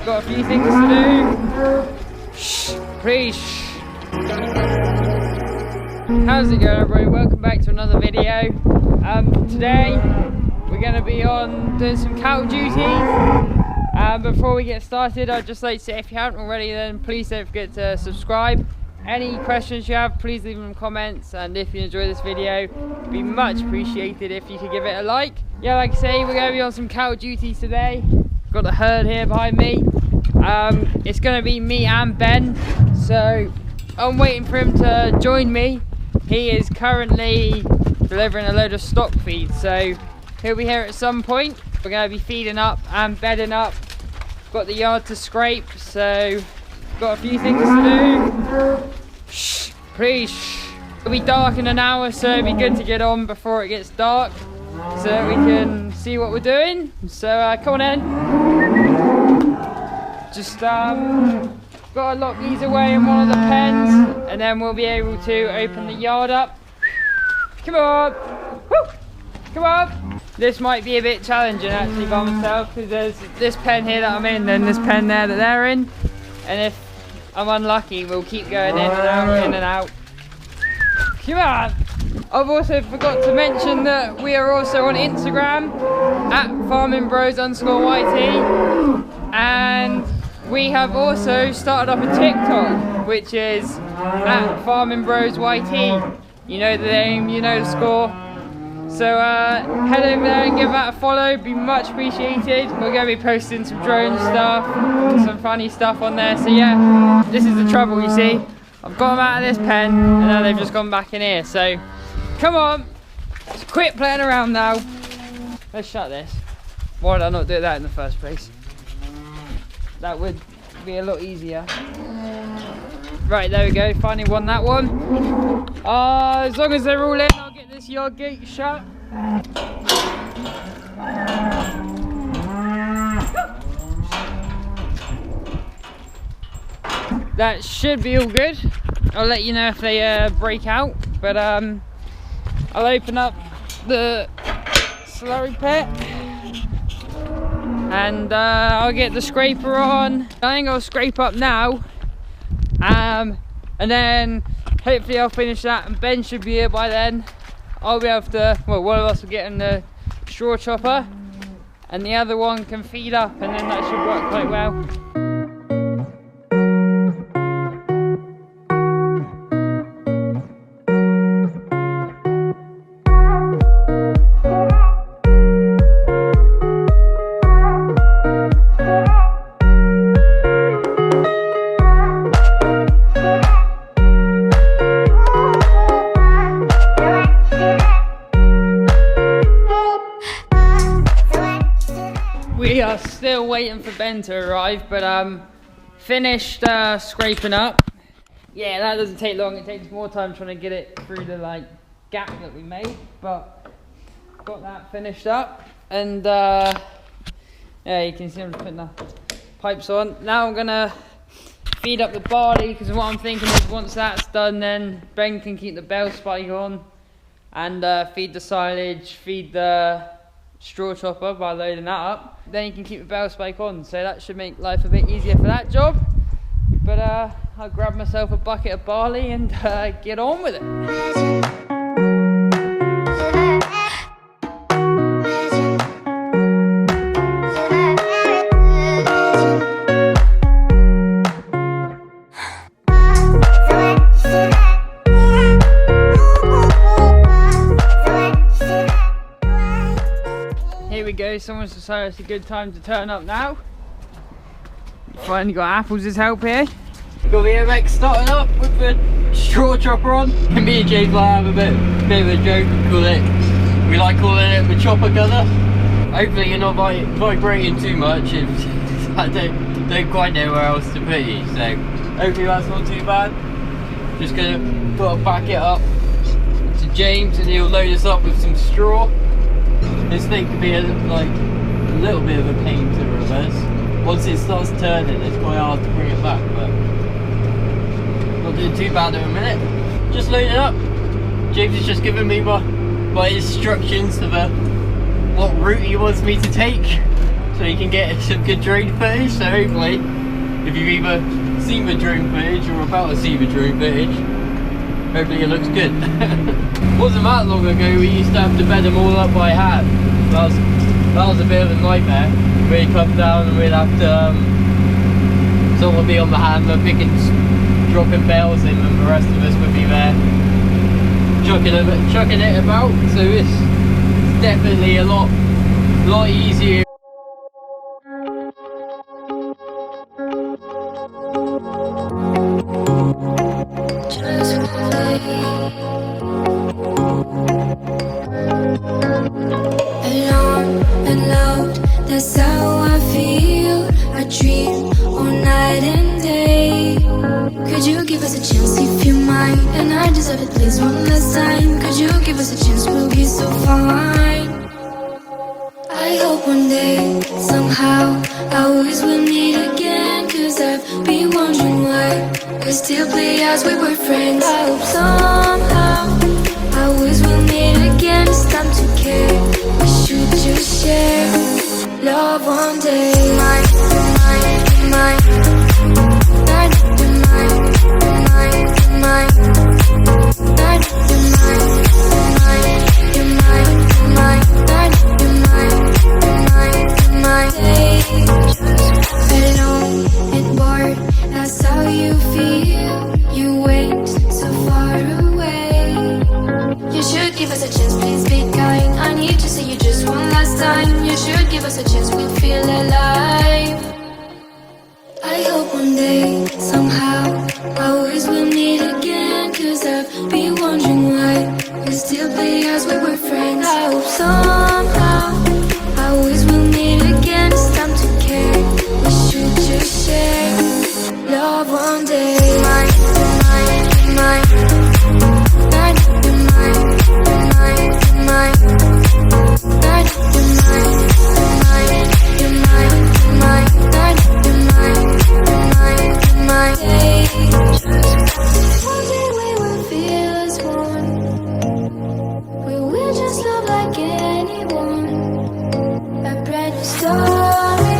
Got a few things to do. Shh, please. How's it going, everybody? Welcome back to another video. Today we're going to be on doing some cattle duty. Before we get started, I'd just like to say, if you haven't already, then please don't forget to subscribe. Any questions you have, please leave them in the comments, and if you enjoy this video, it'd be much appreciated if you could give it a like. Yeah, like I say, we're going to be on some cattle duty today. Got the herd here behind me. It's going to be me and Ben, so I'm waiting for him to join me. He is currently delivering a load of stock feed, so he'll be here at some point. We're going to be feeding up and bedding up. Got the yard to scrape, so got a few things to do. Shh, please. It'll be dark in an hour, so it'll be good to get on before it gets dark, so that we can see what we're doing. So come on in. Just gotta lock these away in one of the pens, and then we'll be able to open the yard up. Come on. Woo. Come on. This might be a bit challenging actually by myself, because there's this pen here that I'm in and this pen there that they're in, and if I'm unlucky we'll keep going in and out, in and out. Come on! I've also forgot to mention that we are also on Instagram at farmingbros_YT, and we have also started up a TikTok, which is at farmingbrosYT. You know the name, you know the score. So head over there and give that a follow, be much appreciated. We're going to be posting some drone stuff, some funny stuff on there. So yeah, this is the trouble, you see. I've got them out of this pen and now they've just gone back in here. So come on, let's quit playing around now. Let's shut this. Why did I not do that in the first place? That would be a lot easier. Right, there we go, finally won that one. As long as they're all in, I'll get this yard gate shut. That should be all good. I'll let you know if they break out, but I'll open up the slurry pit and I'll get the scraper on. I think I'll scrape up now, and then hopefully I'll finish that and Ben should be here by then. I'll be able to, well, one of us will get in the straw chopper and the other one can feed up, and then that should work quite well. We are still waiting for Ben to arrive, but finished scraping up. Yeah, that doesn't take long. It takes more time trying to get it through the gap that we made, but got that finished up. And yeah, you can see I'm putting the pipes on. Now I'm gonna feed up the barley, because what I'm thinking is once that's done, then Ben can keep the bell spike on and feed the silage, feed the straw chopper by loading that up. Then you can keep the bell spike on, so that should make life a bit easier for that job. But I'll grab myself a bucket of barley and get on with it. Here we go, someone's decided it's a good time to turn up now. Finally got Apples' help here. Got the MX starting up with the straw chopper on. And me and James will have a bit of a joke and we like calling it the chopper gunner. Hopefully you're not vibrating too much. I don't quite know where else to put you, so hopefully that's not too bad. Just gonna back it up to James and he'll load us up with some straw. This thing can be a little bit of a pain to reverse. Once it starts turning, it's quite hard to bring it back, but not doing too bad in a minute. Just loading it up. James has just given me my instructions of what route he wants me to take. so you can get some good drone footage. So hopefully, if you've either seen the drone footage or about to see the drone footage, hopefully it looks good. Wasn't that long ago we used to have to bed them all up by hand. That was a bit of a nightmare. We'd come down and we'd have to sort of be on the hammer, dropping bales in, and the rest of us would be there chucking it about. So it's definitely a lot easier. Alone and loud, that's how I feel. I dream all night and day. Could you give us a chance if you mind? And I deserve it, please, one last time. Could you give us a chance, we'll be so fine. I hope one day, somehow, I always will meet again. Cause I've been wondering why we still play as we were friends. I hope somehow I always will meet again. It's time to care. We should just share love one day. Mine, mine, mine. Mine, mine, mine, mine. Mine, mine, mine, mine, mine. Alone and bored, that's how you feel. You went so far away. You should give us a chance, please be kind. I need to see you just one last time. You should give us a chance, we'll feel alive. I hope one day, somehow, I always will meet again. Cause I've been wondering why we still play as we were friends. I hope somehow I always will meet again. It's time to care. We should just share love one day. Mine, mine, mine. Mine, mine, mine, mine. Mine, mine, mine, mine, mine. Mine, one day we will feel as one. We will just love like anyone. A brand new story,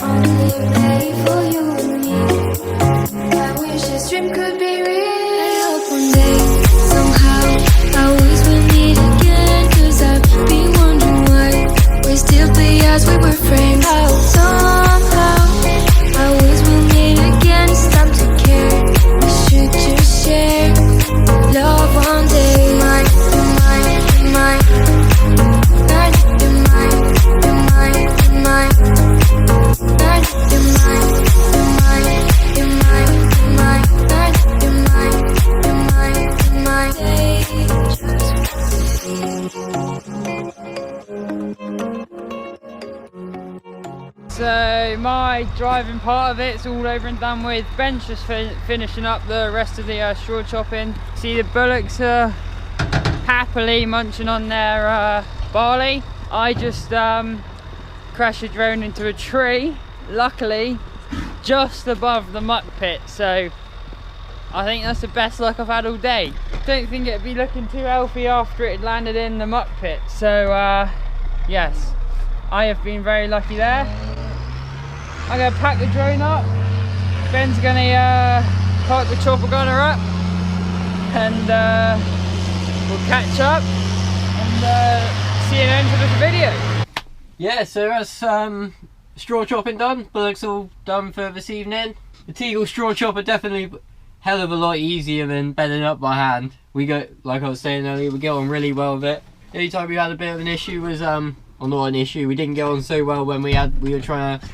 only made for you and me. I wish this dream could be real. I hope one day, somehow, I always will meet again. Cause I've been wondering why we still play as we were friends. I hope somehow I always will meet again. It's time to care. We should just share love one day. Mine, mine, mine. Mine, mine, mine, mine. Mine, mine, mine, mine, mine. Mine, So my driving part of it's all over and done with. Ben's just finishing up the rest of the straw chopping. See, the bullocks are happily munching on their barley. I just crashed the drone into a tree, luckily just above the muck pit, so I think that's the best luck I've had all day. Don't think it'd be looking too healthy after it landed in the muck pit, so yes, I have been very lucky there. I'm gonna pack the drone up. Ben's gonna park the chopper gunner up, and we'll catch up and see an end to this video. Yeah, so that's straw chopping done. Bullocks all done for this evening. The Teagle straw chopper definitely hell of a lot easier than bedding up by hand. We go, like I was saying earlier, we get on really well with it. The only time we had a bit of an issue was or not an issue, we didn't get on so well when we were trying to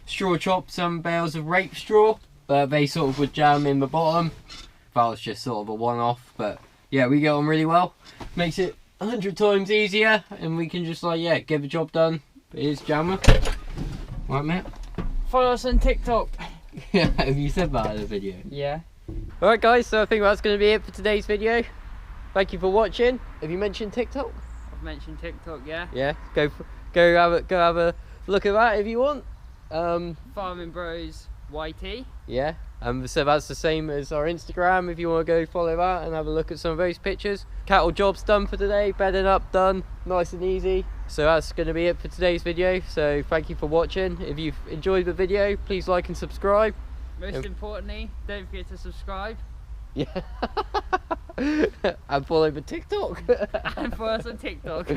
straw chop some bales of rape straw, but they sort of would jam in the bottom. That was just sort of a one-off, but yeah, we get on really well. Makes it 100 times easier, and we can just like, yeah, get the job done. Here's Jammer. Right, mate? Follow us on TikTok. Yeah, have you said that in the video? Yeah. Alright guys, so I think that's going to be it for today's video. Thank you for watching. Have you mentioned TikTok? I've mentioned TikTok, yeah. Yeah, go have a look at that if you want. Farming Bros YT. Yeah, so that's the same as our Instagram if you want to go follow that and have a look at some of those pictures. Cattle job's done for today, bedding up done, nice and easy. So that's going to be it for today's video. So thank you for watching. If you've enjoyed the video, please like and subscribe. Most importantly, don't forget to subscribe. Yeah. And follow the TikTok. And follow us on TikTok.